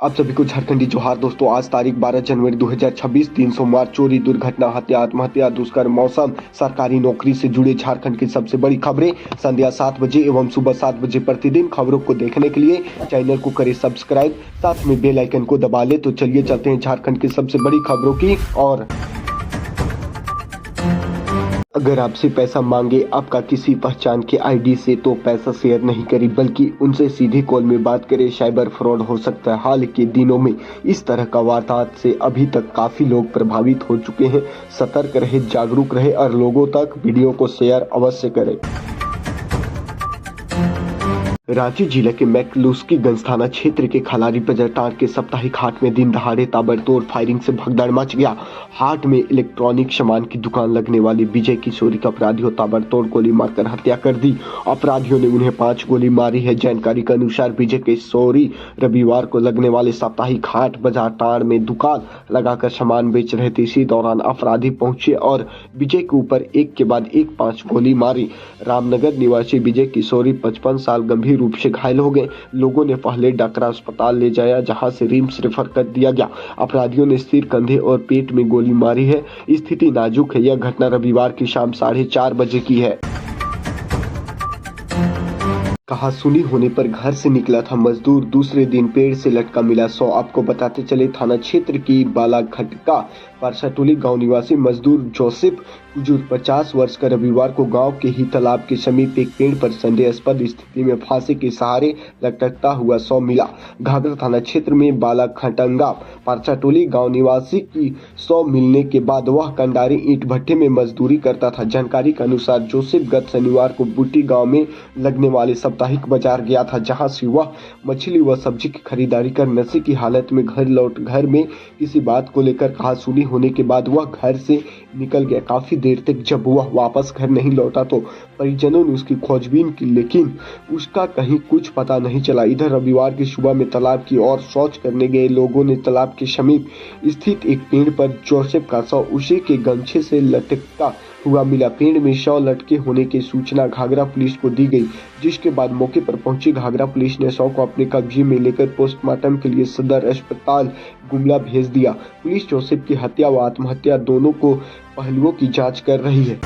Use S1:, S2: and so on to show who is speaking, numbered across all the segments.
S1: आप सभी को झारखंडी जोहार दोस्तों। आज तारीख 12 जनवरी 2026 दिन सोमवार। चोरी, दुर्घटना, हत्या, आत्महत्या, दुष्कर्म, मौसम, सरकारी नौकरी से जुड़े झारखंड की सबसे बड़ी खबरें संध्या 7 बजे एवं सुबह 7 बजे प्रतिदिन खबरों को देखने के लिए चैनल को करें सब्सक्राइब, साथ में बेल आइकन को दबा ले। तो चलिए चलते हैं झारखंड की सबसे बड़ी खबरों की और अगर आपसे पैसा मांगे आपका किसी पहचान के आईडी से तो पैसा शेयर नहीं करें, बल्कि उनसे सीधे कॉल में बात करें। साइबर फ्रॉड हो सकता है। हाल के दिनों में इस तरह का वारदात से अभी तक काफी लोग प्रभावित हो चुके हैं। सतर्क रहे, जागरूक रहे और लोगों तक वीडियो को शेयर अवश्य करें। रांची जिले के मैकलुस्कीगंज थाना क्षेत्र के खलारी बाजार टांड के साप्ताहिक हाट में दिन दहाड़े ताबड़तोड़ फायरिंग से भगदड़ मच गया। हाट में इलेक्ट्रॉनिक सामान की दुकान लगने वाली विजय किशोरी का अपराधियों ताबड़तोड़ गोली मारकर हत्या कर दी। अपराधियों ने उन्हें 5 गोली मारी है। जानकारी के अनुसार विजय किशोरी रविवार को लगने वाले साप्ताहिक हाट बाजार टांड में दुकान लगाकर सामान बेच रहे थे। इसी दौरान अपराधी पहुंचे और विजय के ऊपर एक के बाद एक 5 गोली मारी। रामनगर निवासी विजय किशोरी 55 साल गंभीर रूप से घायल हो गए। लोगों ने पहले डाकरा अस्पताल ले जाया, जहां से रिम्स रेफर कर दिया गया। अपराधियों ने सिर, कंधे और पेट में गोली मारी है। स्थिति नाजुक है। यह घटना रविवार की शाम 4:30 बजे की है। कहा सुनी होने पर घर से निकला था मजदूर, दूसरे दिन पेड़ से लटका मिला 100। आपको बताते चले थाना क्षेत्र की बालाघटका परसाटोली गांव निवासी मजदूर जोसेफ हुजूर 50 वर्ष का रविवार को गांव के ही तालाब के समीप एक पेड़ पर संदेहास्पद स्थिति में फांसी के सहारे लटकता हुआ 100 मिला। घाघरा थाना क्षेत्र में बालाघटंगा परसाटोली गांव निवासी की 100 मिलने के बाद वह कंडारी ईंट भट्टे में मजदूरी करता था। जानकारी के अनुसार जोसेफ गत शनिवार को बूटी गाँव में लगने वाले साप्ताहिक बाजार गया था, जहाँ से वह मछली व सब्जी की खरीदारी कर नशे की हालत में घर में किसी बात को लेकर कहा सुनी होने के बाद वह घर से निकल गया। काफी देर तक जब वह वापस घर नहीं लौटा तो परिजनों ने उसकी खोजबीन की, लेकिन उसका कहीं कुछ पता नहीं चला। इधर रविवार की सुबह में तालाब की ओर शौच करने गए लोगों ने तालाब के समीप स्थित एक पेड़ पर जोसेफ का शव उसी के गमछे से लटकता हुआ मिला। पेड़ में शव लटके होने की सूचना घाघरा पुलिस को दी गई, जिसके बाद मौके पर पहुंची घाघरा पुलिस ने शव को अपने कब्जे में लेकर पोस्टमार्टम के लिए सदर अस्पताल गुमला भेज दिया। पुलिस जोसेफ की हत्या व आत्महत्या दोनों को पहलुओं की जांच कर रही है।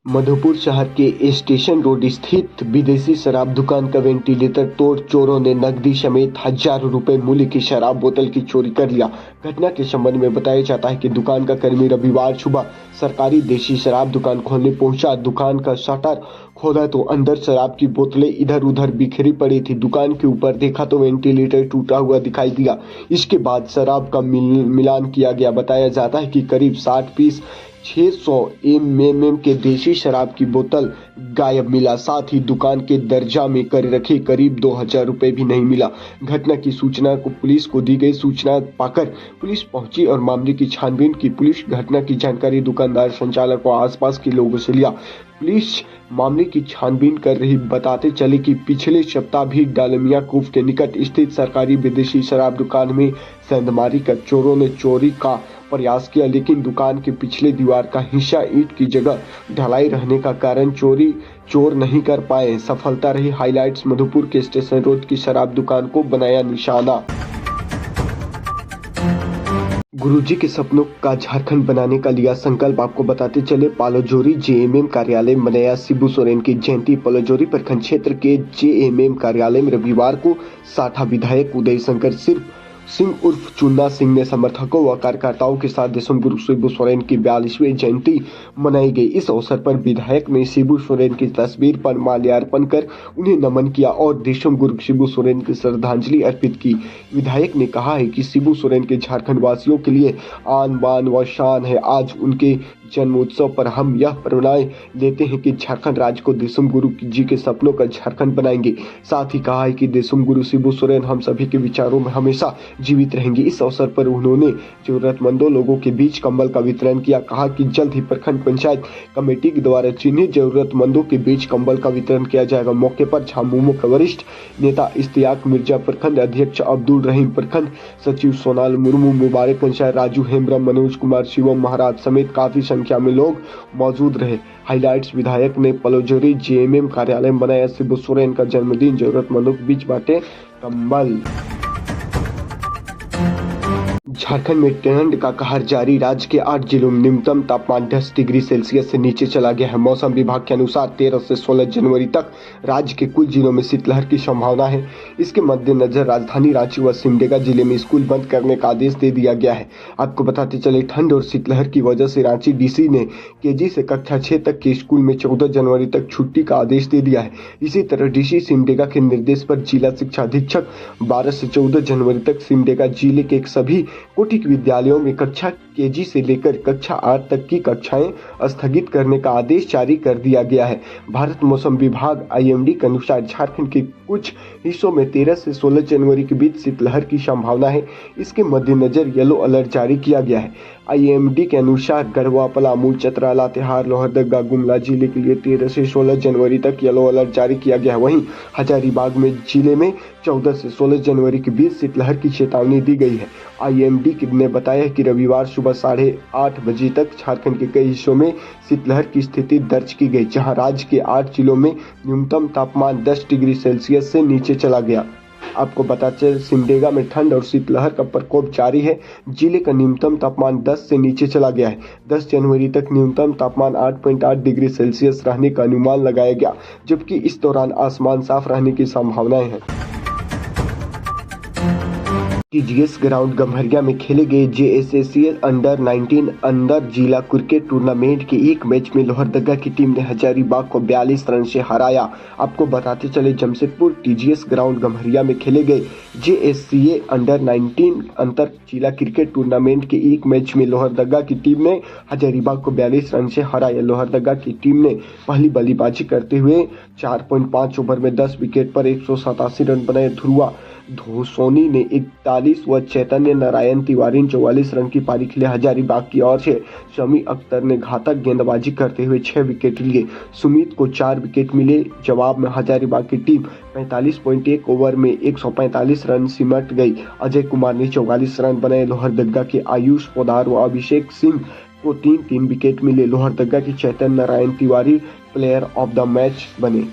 S1: मधुपुर शहर के स्टेशन रोड स्थित विदेशी शराब दुकान का वेंटिलेटर तोड़ चोरों ने नकदी समेत हजारों रुपए मूल्य की शराब बोतल की चोरी कर लिया। घटना के संबंध में बताया जाता है कि दुकान का कर्मी रविवार सुबह सरकारी देशी शराब दुकान खोलने पहुंचा। दुकान का शटर खोला तो अंदर शराब की बोतलें इधर उधर बिखरी पड़ी थी। दुकान के ऊपर देखा तो वेंटिलेटर टूटा हुआ दिखाई दिया। इसके बाद शराब का मिलान किया गया। बताया जाता है कि करीब 60 पीस 600 ml के देशी शराब की बोतल गायब मिला। साथ ही दुकान के दर्जा में कर रखे करीब 2000 रुपए भी नहीं मिला। घटना की सूचना को पुलिस को दी गई। सूचना पाकर पुलिस पहुंची और मामले की छानबीन की। पुलिस घटना की जानकारी दुकानदार, संचालक और आसपास के लोगों से लिया। पुलिस मामले की छानबीन कर रही। बताते चले कि पिछले सप्ताह भी डालमिया कूफ के निकट स्थित सरकारी विदेशी शराब दुकान में सेंधमारी कर चोरों ने चोरी का प्रयास किया, लेकिन दुकान के पिछले दीवार का हिस्सा ईंट की जगह ढलाई रहने का कारण चोर नहीं कर पाए। सफलता रही। हाइलाइट्स मधुपुर के स्टेशन रोड की शराब दुकान को बनाया निशाना। गुरुजी के सपनों का झारखंड बनाने का लिया संकल्प। आपको बताते चले पालोजोरी जेएमएम कार्यालय में मनाया शिबू सोरेन की जयंती। पालोजोरी प्रखंड क्षेत्र के जेएमएम कार्यालय में रविवार को साठा विधायक उदय शंकर सिंह उर्फ चुन्ना सिंह ने समर्थकों व कार्यकर्ताओं के साथ देशम गुरु शिबू सोरेन की 42वीं जयंती मनाई गई। इस अवसर पर विधायक ने शिबू सोरेन की तस्वीर पर माल्यार्पण कर उन्हें नमन किया और देशम गुरु शिबू सोरेन की श्रद्धांजलि अर्पित की। विधायक ने कहा है कि शिबू सोरेन के झारखंड वासियों के लिए आन बान व शान है। आज उनके जन्मोत्सव पर हम यह प्रण लेते हैं कि झारखंड राज्य को देशम गुरु जी के सपनों का झारखंड बनाएंगे। साथ ही कहा है कि देशम गुरु शिबू सोरेन हम सभी के विचारों में हमेशा जीवित रहेंगे। इस अवसर पर उन्होंने जरूरतमंदों लोगों के बीच कंबल का वितरण किया। कहा कि जल्द ही प्रखंड पंचायत कमेटी के द्वारा चिन्हित जरूरतमंदों के बीच कंबल का वितरण किया जाएगा। मौके पर झामुमो के वरिष्ठ नेता इश्तियाक मिर्जा, प्रखंड अध्यक्ष अब्दुल रहीम, प्रखंड सचिव सोनाल मुर्मू, मुबारक पंचायत राजू हेम्ब्रम, मनोज कुमार, शिवम महाराज समेत काफी संख्या में लोग मौजूद रहे। हाइलाइट्स विधायक ने पलोजरी जेएमएम कार्यालय में बनाया शिबू सोरेन का जन्मदिन, जरूरतमंदों के बीच बांटे कंबल। झारखंड में ठंड का कहर जारी, राज्य के 8 जिलों में न्यूनतम तापमान 10 डिग्री सेल्सियस से नीचे चला गया है। मौसम विभाग के अनुसार 13 से 16 जनवरी तक राज्य के कुछ जिलों में शीतलहर की संभावना है। इसके मद्देनजर राजधानी रांची व सिमडेगा जिले में स्कूल बंद करने का आदेश दे दिया गया है। आपको बताते चले, ठंड और शीतलहर की वजह से रांची डीसी ने केजी से कक्षा 6 तक के स्कूल में 14 जनवरी तक छुट्टी का आदेश दे दिया है। इसी तरह डीसी सिमडेगा के निर्देश पर जिला शिक्षा अधीक्षक 12 से 14 जनवरी तक सिमडेगा जिले के सभी कोटिक विद्यालयों में कक्षा केजी से लेकर कक्षा 8 तक की कक्षाएं स्थगित करने का आदेश जारी कर दिया गया है। भारत मौसम विभाग आईएमडी के अनुसार झारखंड के कुछ हिस्सों में 13 से 16 जनवरी के बीच शीतलहर की संभावना है। इसके मद्देनजर येलो अलर्ट जारी किया गया है। आईएमडी के अनुसार गढ़वा, पलामू, चतरा, लातेहार, लोहरदगा, गुमला जिले के लिए 13 से 16 जनवरी तक येलो अलर्ट जारी किया गया है। वहीं हजारीबाग में जिले में 14 से 16 जनवरी के बीच शीतलहर की चेतावनी दी गई है। आईएमडी ने बताया कि रविवार सुबह 8:30 बजे तक झारखंड के कई हिस्सों में शीतलहर की स्थिति दर्ज की गई, जहां राज्य के 8 जिलों में न्यूनतम तापमान 10 डिग्री सेल्सियस से नीचे चला गया। आपको बता चले, सिमडेगा में ठंड और शीतलहर का प्रकोप जारी है। जिले का न्यूनतम तापमान 10 से नीचे चला गया है। 10 जनवरी तक न्यूनतम तापमान 8.8 डिग्री सेल्सियस रहने का अनुमान लगाया गया, जबकि इस दौरान आसमान साफ रहने की संभावनाएं हैं। टीजीएस ग्राउंड गम्हरिया में खेले गए जेएसएसीएल अंडर 19 अंदर जिला क्रिकेट टूर्नामेंट के एक मैच में लोहरदगा की टीम ने हजारीबाग को 42 रन से हराया। आपको बताते चले, जमशेदपुर टीजीएस ग्राउंड गम्हरिया में खेले गए जेएससीए अंडर 19 अंतर जिला क्रिकेट टूर्नामेंट के एक मैच में लोहरदगा की टीम ने हजारीबाग को 42 रन से हराया। लोहरदगा की टीम ने पहली बल्लेबाजी करते हुए 4.5 ओवर में 10 विकेट पर 187 रन बनाए। ध्रुवा धोसोनी ने 41 व चैतन्य नारायण तिवारी ने 44 रन की पारी खेले। हजारीबाग की ओर से शमी अख्तर ने घातक गेंदबाजी करते हुए 6 विकेट लिए। सुमित को 4 विकेट मिले। जवाब में हजारीबाग की टीम 45.1 ओवर में 145 रन सिमट गई। अजय कुमार ने 44 रन बनाए। लोहरदगा के आयुष पोदार व अभिषेक सिंह को 3-3 विकेट मिले। लोहरदगा के Chaitanya Narayan Tiwari player of the match बने।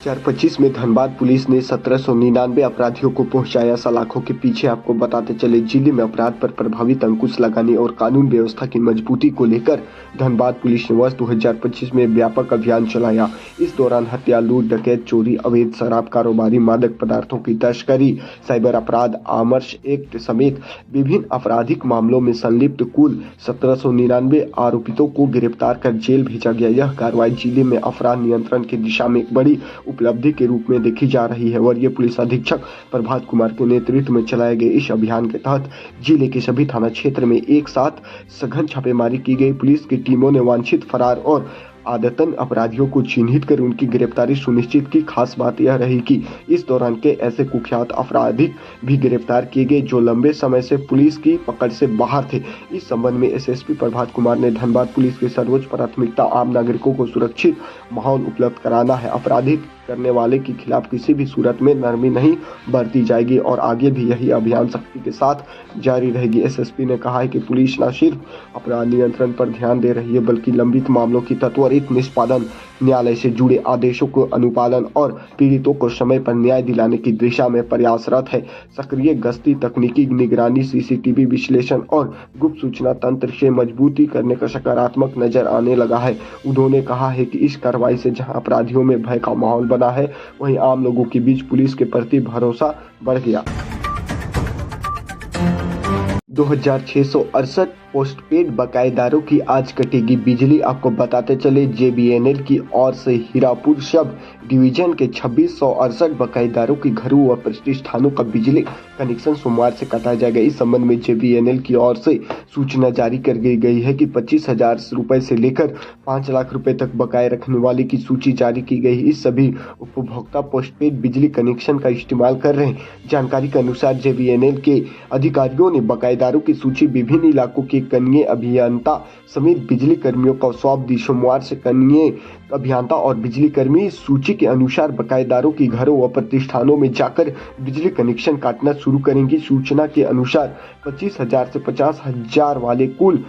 S1: 2025 में धनबाद पुलिस ने 1799 अपराधियों को पहुंचाया सलाखों के पीछे। आपको बताते चले, जिले में अपराध पर प्रभावित अंकुश लगाने और कानून व्यवस्था की मजबूती को लेकर धनबाद पुलिस ने वर्ष 2025 में व्यापक अभियान चलाया। इस दौरान हत्या, लूट, डकैत, चोरी, अवैध शराब कारोबारी, मादक पदार्थों की तस्करी, साइबर अपराध, आमर्श एक्ट समेत विभिन्न आपराधिक मामलों में संलिप्त कुल 1799 आरोपितों को गिरफ्तार कर जेल भेजा गया। यह कार्रवाई जिले में अपराध नियंत्रण की दिशा में एक बड़ी उपलब्धि के रूप में देखी जा रही है। वरीय पुलिस अधीक्षक प्रभात कुमार के नेतृत्व में चलाए गए इस अभियान के तहत जिले के सभी थाना क्षेत्र में एक साथ सघन छापेमारी की गई। पुलिस की टीमों ने वांछित, फरार और आदतन अपराधियों को चिन्हित कर उनकी गिरफ्तारी सुनिश्चित की। खास बात यह रही कि इस दौरान के ऐसे कुख्यात अपराधी भी गिरफ्तार किए गए जो लंबे समय से पुलिस की पकड़ से बाहर थे। इस संबंध में एसएसपी प्रभात कुमार ने धनबाद पुलिस की सर्वोच्च प्राथमिकता आम नागरिकों को सुरक्षित माहौल उपलब्ध कराना है। अपराधी करने वाले के खिलाफ किसी भी सूरत में नरमी नहीं बरती जाएगी और आगे भी यही अभियान सख्ती के साथ जारी रहेगी। एसएसपी ने कहा है कि पुलिस न सिर्फ अपराध नियंत्रण पर ध्यान दे रही है बल्कि लंबित मामलों की त्वरित निष्पादन, न्यायालय से जुड़े आदेशों को अनुपालन और पीड़ितों को समय पर न्याय दिलाने की दिशा में प्रयासरत है। सक्रिय गश्ती, तकनीकी निगरानी, सीसीटीवी विश्लेषण और गुप्त सूचना तंत्र से मजबूती करने का सकारात्मक नजर आने लगा है। उन्होंने कहा है कि इस कार्रवाई से जहां अपराधियों में भय का माहौल बना है, वहीं आम लोगों के बीच पुलिस के प्रति भरोसा बढ़ गया। 2668 पोस्टपेड बकायेदारों की आज कटेगी बिजली। आपको बताते चले, जेबीएनएल की ओर से हीरापुर सब डिवीजन के 2668 बकायेदारों के घरों व प्रतिष्ठानों का बिजली कनेक्शन सोमवार से काटा जाएगा। इस संबंध में जेबीएनएल की ओर से सूचना जारी कर गई है कि 25,000 रुपए से लेकर 5 लाख रुपए तक बकाये रखने वाले की सूची जारी की गई। इस सभी उपभोक्ता पोस्टपेड बिजली कनेक्शन का इस्तेमाल कर रहे हैं। जानकारी के अनुसार जेबीएनएल के अधिकारियों ने बकायेदारों की सूची विभिन्न इलाकों के कनीय अभियंता समेत बिजली कर्मियों को सौंप दी। सोमवार से कनीय अभियंता और बिजली कर्मी सूची के अनुसार बकायेदारों की घरों व प्रतिष्ठानों में जाकर बिजली कनेक्शन काटना शुरू करेंगी। सूचना के अनुसार 25,000 से 50,000 वाले कुल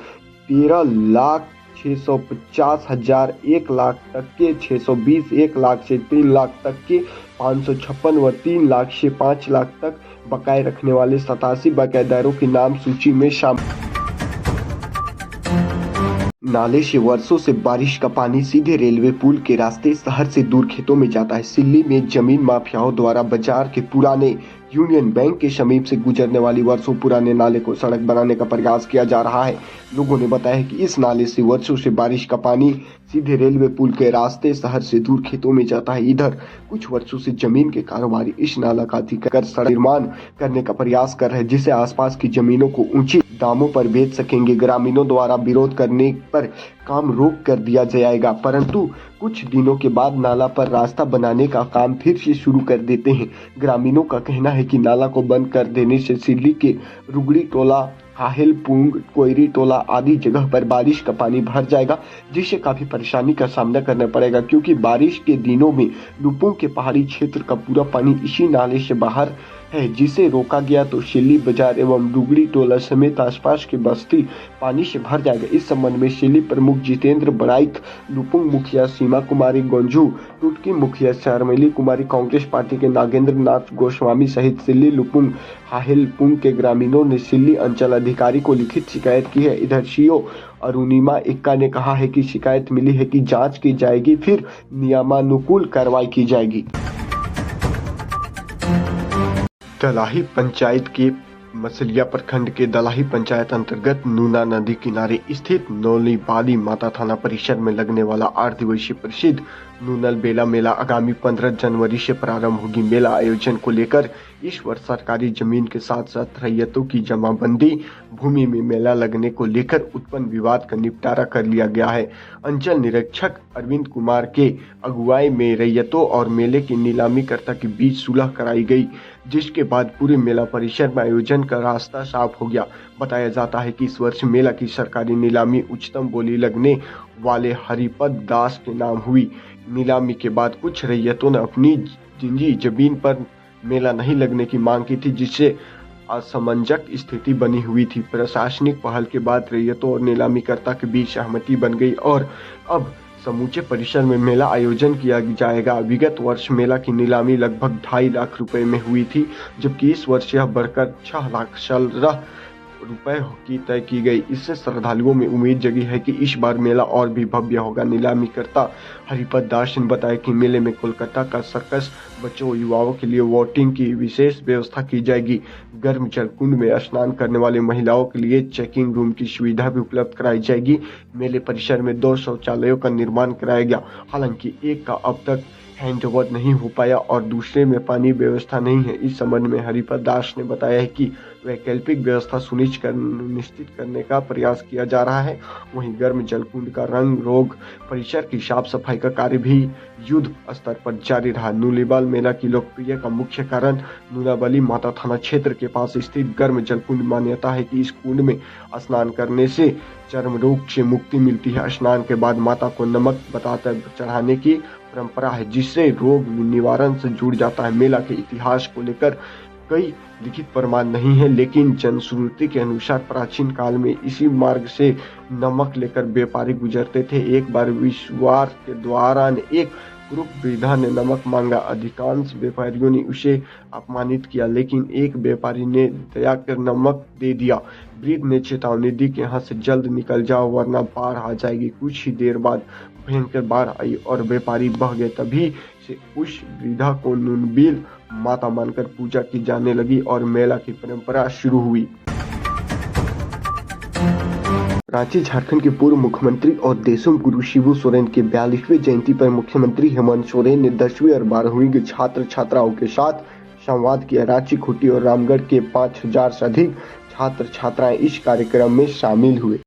S1: 13,650,000, 1 लाख तक के 620, 1 लाख से 3 लाख तक के 556 व 3 लाख से 5 लाख तक बकाये रखने वाले 87 बकायेदारों के नाम सूची में शामिल। नाले से वर्षों से बारिश का पानी सीधे रेलवे पुल के रास्ते शहर से दूर खेतों में जाता है। सिल्ली में जमीन माफियाओं द्वारा बाजार के पुराने यूनियन बैंक के समीप से गुजरने वाली वर्षों पुराने नाले को सड़क बनाने का प्रयास किया जा रहा है। लोगों ने बताया कि इस नाले से वर्षों से बारिश का पानी सीधे रेलवे पुल के रास्ते शहर से दूर खेतों में जाता है। इधर कुछ वर्षों से जमीन के कारोबारी इस नाला का अतिक्रमण सड़क निर्माण करने का प्रयास कर रहे हैं, जिससे आसपास की जमीनों को ऊंचे दामों पर बेच सकेंगे। ग्रामीणों द्वारा विरोध करने पर काम रोक कर दिया जाएगा, परंतु कुछ दिनों के बाद नाला पर रास्ता बनाने का काम फिर से शुरू कर देते हैं। ग्रामीणों का कहना है कि नाला को बंद कर देने से सिल्ली के रुगड़ी टोला, हाहेल पुंग, कोयरी टोला आदि जगह पर बारिश का पानी भर जाएगा, जिससे काफी परेशानी का सामना करना पड़ेगा, क्योंकि बारिश के दिनों में लुपुंग के पहाड़ी क्षेत्र का पूरा पानी इसी नाले से बाहर है। जिसे रोका गया तो सिल्ली बाजार एवं डुगड़ी टोला समेत आसपास की बस्ती पानी से भर जाएगा। इस संबंध में सिल्ली प्रमुख जितेंद्र बड़ाइक, लुपुंग मुखिया सीमा कुमारी गोंजू, टुटकी मुखिया शर्मिली कुमारी, कांग्रेस पार्टी के नागेंद्र नाथ गोस्वामी सहित सिल्ली लुपुंग हाहेल पुंग के ग्रामीणों ने सिल्ली अंचल अधिकारी को लिखित शिकायत की है। इधर सीओ अरुणिमा एक्का ने कहा है कि शिकायत मिली है कि जांच की जाएगी, फिर नियमानुकूल कार्रवाई की जाएगी। दलाही पंचायत के मसलिया प्रखंड के दलाही पंचायत अंतर्गत नूना नदी किनारे स्थित नौली बाली माता थाना परिसर में लगने वाला 8 दिवसीय प्रसिद्ध नूनल बेला मेला आगामी 15 जनवरी से प्रारंभ होगी। मेला आयोजन को लेकर इस वर्ष सरकारी जमीन के साथ साथ रैयतों की जमाबंदी भूमि में मेला लगने को लेकर उत्पन्न विवाद का निपटारा कर लिया गया है। अंचल निरीक्षक अरविंद कुमार के अगुवाई में रैयतों और मेले के नीलामीकर्ता के बीच सुलह कराई गई, जिसके बाद पूरे मेला परिसर में आयोजन का रास्ता साफ हो गया। बताया जाता है कि इस वर्ष मेला की सरकारी नीलामी उच्चतम बोली लगने वाले हरिपद दास के नाम हुई। नीलामी के बाद कुछ रैयतों ने अपनी निजी जमीन पर मेला नहीं लगने की मांग की थी, जिससे असमंजस स्थिति बनी हुई थी। प्रशासनिक पहल के बाद रैयतों और नीलामीकर्ता के बीच सहमति बन गई और अब समूचे परिसर में मेला आयोजन किया जाएगा। विगत वर्ष मेला की नीलामी लगभग 2.5 लाख रुपए में हुई थी, जबकि इस वर्ष यह बढ़कर 6,16,000 रुपए की तय की गई। इससे श्रद्धालुओं में उम्मीद जगी है कि इस बार मेला और भी भव्य होगा। नीलामीकर्ता हरिपद दास ने बताया कि मेले में कोलकाता का सर्कस बच्चों व युवाओं के लिए वोटिंग की विशेष व्यवस्था की जाएगी। गर्म जल कुंड में स्नान करने वाले महिलाओं के लिए चेकिंग रूम की सुविधा भी उपलब्ध कराई जाएगी। मेले परिसर में 2 शौचालयों का निर्माण कराया गया, हालांकि एक का अब तक हैंडओवर नहीं हो पाया और दूसरे में पानी व्यवस्था नहीं है। इस संबंध में हरिपद दास ने बताया है कि वैकल्पिक व्यवस्था सुनिश्चित करने का प्रयास किया जा रहा है। वहीं गर्म जलकुंड का रंग रोग परिसर की साफ सफाई का कार्य भी युद्ध स्तर पर जारी रहा। नूलीबाल मेला की लोकप्रिय का मुख्य कारण नूनाबली माता थाना क्षेत्र के पास स्थित गर्म जलकुंड मान्यता है कि इस कुंड में स्नान करने से चर्म रोग से मुक्ति मिलती है। स्नान के बाद माता को नमक बताते चढ़ाने की परंपरा है, जिससे रोग निवारण से जुड़ जाता है। मेला के इतिहास को लेकर कई लिखित प्रमाण नहीं है, लेकिन जनश्रुति के अनुसार प्राचीन काल में इसी मार्ग से नमक लेकर व्यापारी गुजरते थे। एक बार विश्वास के द्वारा एक ग्रुप वृद्धा ने नमक मांगा। अधिकांश व्यापारियों ने उसे अपमानित किया, लेकिन एक व्यापारी ने दया कर नमक दे दिया। वृद्ध ने चेतावनी दी कि यहाँ से जल्द निकल जाओ वरना बाढ़ आ जाएगी। कुछ ही देर बाद भयंकर बाढ़ आई और व्यापारी बह गए। तभी से उस वृद्धा को नूनबील माता मानकर पूजा की जाने लगी और मेला की परंपरा शुरू हुई। रांची झारखंड के पूर्व मुख्यमंत्री और देशम गुरु शिबू सोरेन की 42वीं जयंती पर मुख्यमंत्री हेमंत सोरेन ने 10वीं और 12वीं के छात्र छात्राओं के साथ संवाद किया। रांची, खूंटी और रामगढ़ के 5,000 से अधिक छात्र छात्राएं इस कार्यक्रम में शामिल हुए।